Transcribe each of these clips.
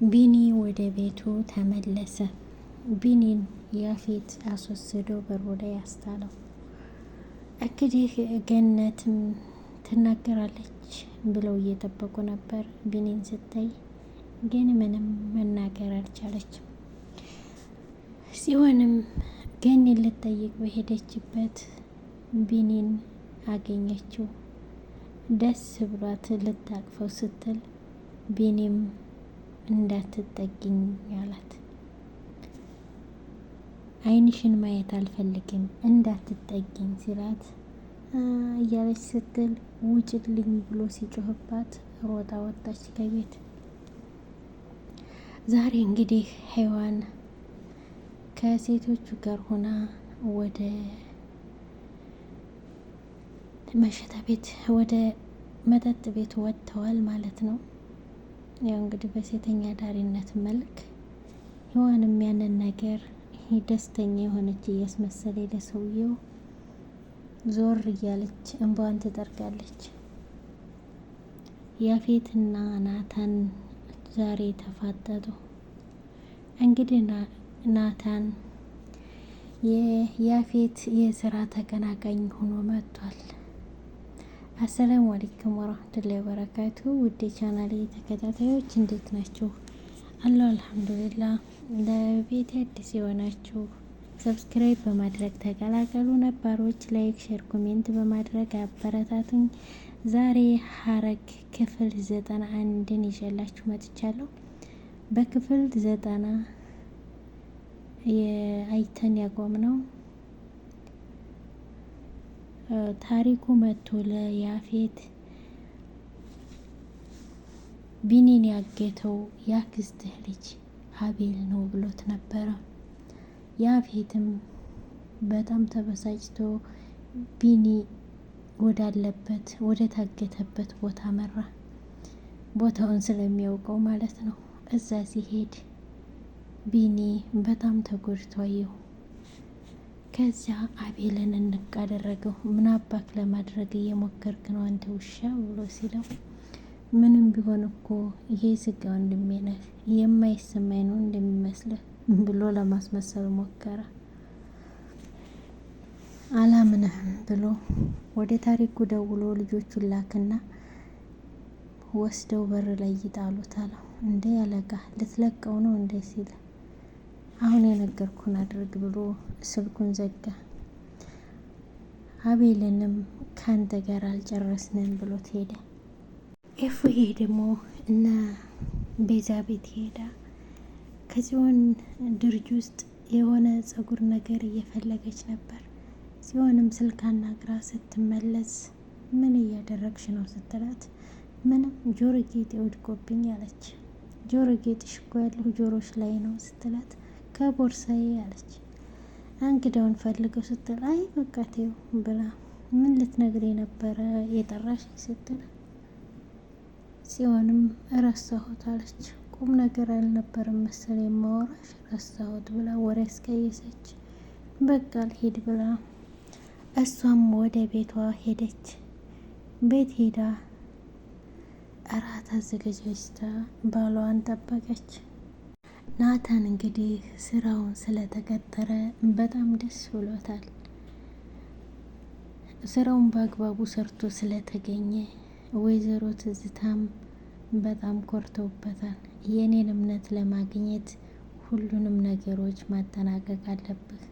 ቢኒ ወደ ቤቱ ተመለሰ። ቢኒን ያፌት አስወስዶ በሩ ላይ ያስጣለው። እንግዲህ ገነትም ትናገራለች ብለው እየጠበቁ ነበር። ቢኒን ስታይ ግን ምንም መናገር አልቻለችም። ሲሆንም ገኒን ልትጠይቅ በሄደችበት ቢኒን አገኘችው። ደስ ብሏት ልታቅፈው ስትል ቢኒም እንዳትጠጊኝ አላት። ዓይንሽን ማየት አልፈልግም እንዳትጠጊኝ ሲላት እያለች ስትል ውጭልኝ ብሎ ሲጮህባት ሮጣ ወጣች ከቤት። ዛሬ እንግዲህ ሔዋን ከሴቶቹ ጋር ሆና ወደ መሸታ ቤት ወደ መጠጥ ቤት ወጥተዋል ማለት ነው። ያው እንግዲህ በሴተኛ ዳሪነት መልክ ሔዋንም ያንን ነገር ደስተኛ የሆነች እያስመሰለ ለሰውየው ዞር እያለች እንባዋን ትጠርጋለች። ያፌትና ናታን ዛሬ ተፋጠጡ። እንግዲህ ናታን የያፌት የስራ ተቀናቃኝ ሆኖ መጥቷል። አሰላሙ አለይኩም ወራህመቱላሂ ወበረካቱ። ውድ ቻናሌ ተከታታዮች እንዴት ናችሁ? አላሁ አልሐምዱሊላህ። ለቤት አዲስ የሆናችሁ ሰብስክራይብ በማድረግ ተቀላቀሉ። ነባሮች ላይክ፣ ሼር፣ ኮሜንት በማድረግ አበረታቱኝ። ዛሬ ሐረግ ክፍል 91ን ይዤላችሁ መጥቻለሁ። በክፍል 90 አይተን ያቆምነው ታሪኩ መጥቶ ለያፌት ቢኒን ያገተው ያክስትህ ልጅ አቤል ነው ብሎት ነበረ። ያፌትም በጣም ተበሳጭቶ ቢኒ ወዳለበት ወደ ታገተበት ቦታ መራ። ቦታውን ስለሚያውቀው ማለት ነው። እዛ ሲሄድ ቢኒ በጣም ተጎድቶ አየው። ከዚያ አቤልን እንቅ አደረገው። ምን አባክ ለማድረግ እየሞከርክ ነው አንተ ውሻ ብሎ ሲለው ምንም ቢሆን እኮ ይሄ ስጋ ወንድሜ ነህ፣ የማይሰማኝ ነው እንደሚመስልህ ብሎ ለማስመሰል ሞከረ። አላምንህም ብሎ ወደ ታሪኩ ደውሎ ልጆቹን ላክና ወስደው በር ላይ ይጣሉት አለው። እንዴ አለቃ ልትለቀው ነው እንዴ ሲል አሁን የነገርኩን አድርግ ብሎ ስልኩን ዘጋ። አቤልንም ካንተ ጋር አልጨረስንም ብሎት ሄደ። ኤፉዬ ደግሞ እና ቤዛ ቤት ሄዳ ከጽዮን ድርጅት ውስጥ የሆነ ፀጉር ነገር እየፈለገች ነበር። ጽዮንም ስልክ አናግራ ስትመለስ ምን እያደረግሽ ነው ስትላት ምንም ጆሮ ጌጤ ወድቆብኝ አለች። ጆሮ ጌጥሽ እኮ ያለው ጆሮሽ ላይ ነው ስትላት ከቦርሳዬ አለች። እንግዳውን ፈልገው ስትል አይ በቃ ተይው ብላ ምን ልትነግሬ ነበረ የጠራሽ ስትል ጽዮንም ረሳሁት አለች። ቁም ነገር አልነበረም መሰለኝ የማወራሽ ረሳሁት ብላ ወሬ አስቀየሰች። በቃ ልሄድ ብላ እሷም ወደ ቤቷ ሄደች። ቤት ሄዳ እራት አዘጋጅታ ባሏን ጠበቀች። ናታን እንግዲህ ስራውን ስለተቀጠረ በጣም ደስ ብሎታል። ስራውን በአግባቡ ሰርቶ ስለተገኘ ወይዘሮ ትዝታም በጣም ኮርተውበታል። የኔን እምነት ለማግኘት ሁሉንም ነገሮች ማጠናቀቅ አለብህ።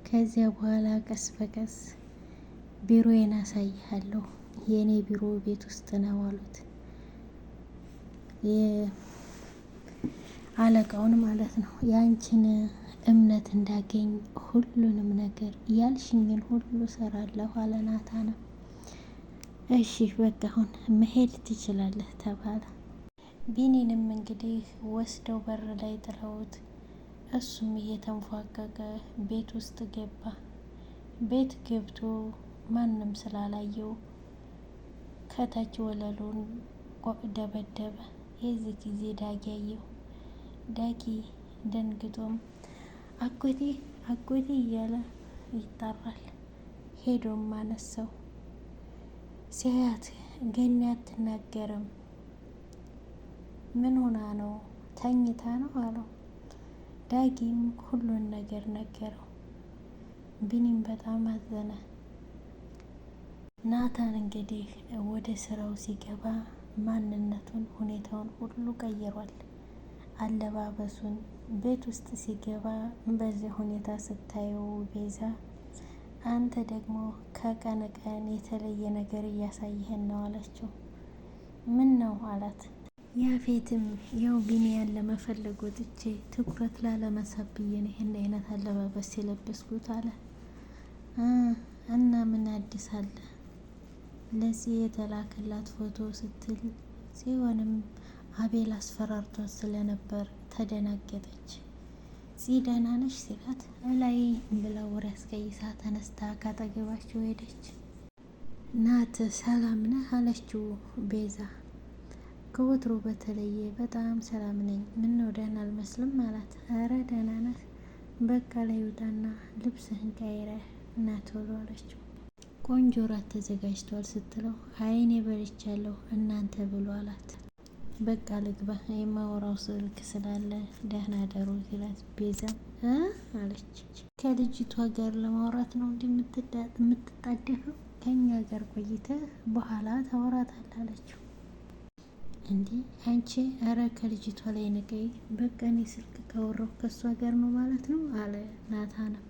ከዚያ በኋላ ቀስ በቀስ ቢሮዬን አሳይሃለሁ። የኔ ቢሮ ቤት ውስጥ ነው አሉት። አለቃውን ማለት ነው። ያንቺን እምነት እንዳገኝ ሁሉንም ነገር ያልሽኝን ሁሉ ሰራለሁ አለ ናታን። እሺ በቃ አሁን መሄድ ትችላለህ ተባለ። ቢኒንም እንግዲህ ወስደው በር ላይ ጥለውት እሱም እየተንፏቀቀ ቤት ውስጥ ገባ። ቤት ገብቶ ማንም ስላላየው ከታች ወለሉን ደበደበ። የዚህ ጊዜ ዳጊ አየው። ዳጊ ደንግጦም አጎቴ አጎቴ እያለ ይጣራል። ሄዶም አነሳው። ሲያያት ገኒ አትናገርም። ምን ሆና ነው ተኝታ ነው አለው። ዳጊም ሁሉን ነገር ነገረው። ቢኒም በጣም አዘነ። ናታን እንግዲህ ወደ ስራው ሲገባ ማንነቱን ሁኔታውን ሁሉ ቀይሯል። አለባበሱን ቤት ውስጥ ሲገባ በዚህ ሁኔታ ስታየው ቤዛ አንተ ደግሞ ከቀን ቀን የተለየ ነገር እያሳየህን ነው አለችው። ምን ነው አላት። ያፌትም ያው ቢኒያን ለመፈለግ ወጥቼ ትኩረት ላለመሳብ ብዬ ነው ይህን አይነት አለባበስ የለበስኩት አለ። እና ምን አዲስ አለ? ለዚህ የተላከላት ፎቶ ስትል ሲሆንም አቤል አስፈራርቷት ስለነበር ተደናገጠች። ደህና ነሽ ሲላት እላይ ብላ ወሬ አስቀይሳ ተነስታ ካጠገባቸው ሄደች። ናት ሰላም ነህ አለችው ቤዛ። ከወትሮ በተለየ በጣም ሰላም ነኝ፣ ምነው ደህና አልመስልም አላት። ኧረ ደህና ነህ፣ በቃ ላይ ውጣና ልብስህን ቀይረህ ና ቶሎ አለችው። ቆንጆ ራት ተዘጋጅቷል ስትለው አይኔ በልቻለሁ እናንተ ብሎ አላት። በቃ ልግባ የማወራው ስልክ ስላለ ደህና ደሩ ሲላት ቤዛም አለች። ከልጅቷ ጋር ለማውራት ነው የምትጣደፈው? ከኛ ጋር ቆይተህ በኋላ ታወራታለህ አለችው። እንዲህ አንቺ ኧረ ከልጅቷ ላይ ንቀይ፣ በቃ እኔ ስልክ ካወራሁ ከእሷ ጋር ነው ማለት ነው አለ ናታንም።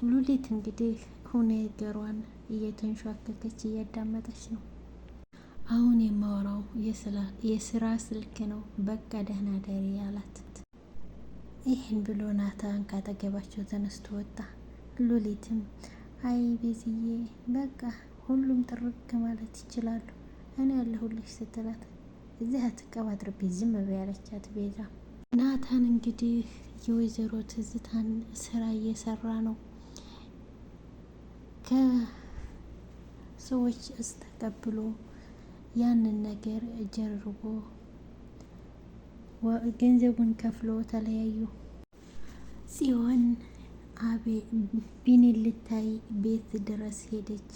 ሉሊት እንግዲህ ሁኔታዋን እየተንሿከከች እያዳመጠች ነው። አሁን የማወራው የስራ ስልክ ነው፣ በቃ ደህና ደሪ አላት። ይህን ብሎ ናታን ካጠገባቸው ተነስቶ ወጣ። ሉሊትም አይ ቤዝዬ በቃ ሁሉም ጥርቅ ማለት ይችላሉ፣ እኔ ያለሁልሽ ስትላት እዚህ አትቀባጥርብኝ ዝም በይ ያለቻት ቤዛ። ናታን እንግዲህ የወይዘሮ ትዝታን ስራ እየሰራ ነው። ከሰዎች ተቀብሎ ያንን ነገር ጀርቦ ገንዘቡን ከፍሎ ተለያዩ። ጽዮን ቢኒን ልታይ ቤት ድረስ ሄደች።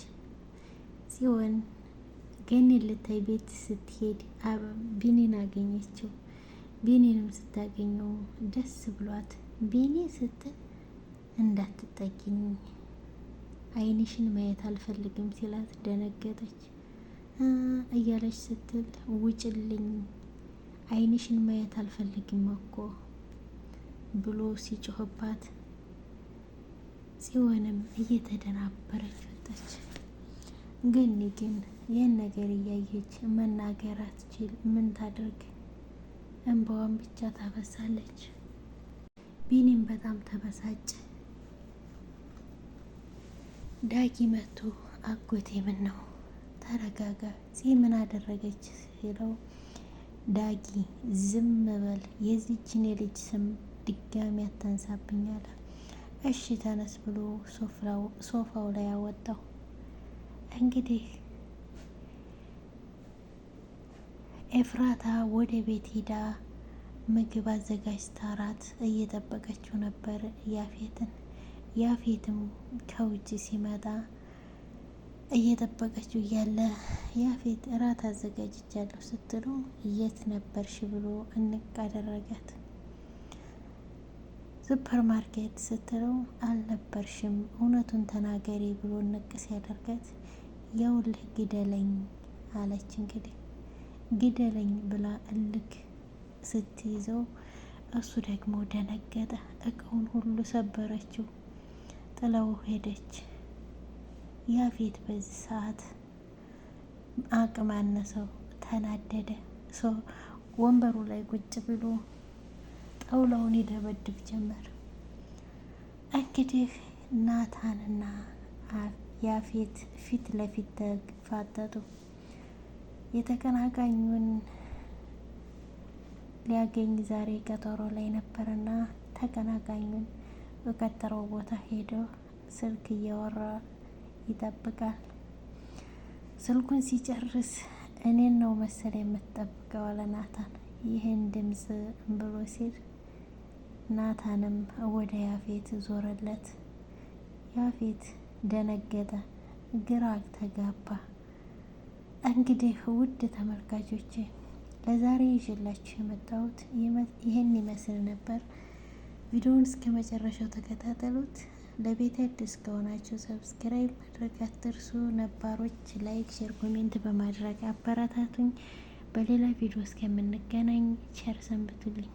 ጽዮን ገኒን ልታይ ቤት ስትሄድ ቢኒን አገኘችው። ቢኒንም ስታገኘው ደስ ብሏት ቢኒ ስትል እንዳትጠጊኝ አይንሽን ማየት አልፈልግም ሲላት ደነገጠች። እያለች ስትል ውጭልኝ አይንሽን ማየት አልፈልግም እኮ ብሎ ሲጮህባት ጽዮንም እየተደናበረች ወጣች። ገኒ ግን ይህን ነገር እያየች መናገር አትችል፣ ምን ታድርግ? እንባዋን ብቻ ታፈሳለች። ቢኒም በጣም ተበሳጨ። ዳጊ መቶ አጎቴ ምን ነው ተረጋጋ፣ ምን አደረገች ሲለው ዳጊ ዝም በል የዚችን የልጅ ስም ድጋሚ አታንሳብኝ አለ። እሺ ተነስ ብሎ ሶፋው ላይ አወጣው። እንግዲህ ኤፍራታ ወደ ቤት ሂዳ ምግብ አዘጋጅታ እራት እየጠበቀችው ነበር ያፌትን። ያፌትም ከውጭ ሲመጣ እየጠበቀችው እያለ ያፌት እራት አዘጋጅቻለሁ ስትለው የት ነበርሽ ብሎ እንቅ አደረጋት። ሱፐር ማርኬት ስትለው አልነበርሽም እውነቱን ተናገሪ ብሎ እንቅ ሲያደርጋት የውልህ ግደለኝ አለች። እንግዲህ ግደለኝ ብላ እልክ ስትይዘው እሱ ደግሞ ደነገጠ። እቃውን ሁሉ ሰበረችው፣ ጥለው ሄደች። ያፌት በዚህ ሰዓት አቅም አነሰው፣ ተናደደ። ወንበሩ ላይ ቁጭ ብሎ ጣውላውን ይደበድብ ጀመር። እንግዲህ ናታንና ያፌት ፊት ለፊት ተፋጠጡ። የተቀናቃኙን ሊያገኝ ዛሬ ቀጠሮ ላይ ነበርና ተቀናቃኙን በቀጠረው ቦታ ሄዶ ስልክ እያወራ ይጠብቃል። ስልኩን ሲጨርስ እኔን ነው መሰል የምትጠብቀው አለ ናታን። ይህን ድምፅ ብሎ ሲል ናታንም ወደ ያፌት ዞረለት። ያፌት ደነገጠ፣ ግራ ተጋባ። እንግዲህ ውድ ተመልካቾቼ ለዛሬ ይዤላችሁ የመጣሁት ይህን ይመስል ነበር። ቪዲዮውን እስከ መጨረሻው ተከታተሉት። ለቤት አዲስ ከሆናችሁ ሰብስክራይብ ማድረግ አትርሱ። ነባሮች ላይክ፣ ሼር፣ ኮሜንት በማድረግ አበረታቱኝ። በሌላ ቪዲዮ እስከምንገናኝ ቸር ሰንብቱልኝ።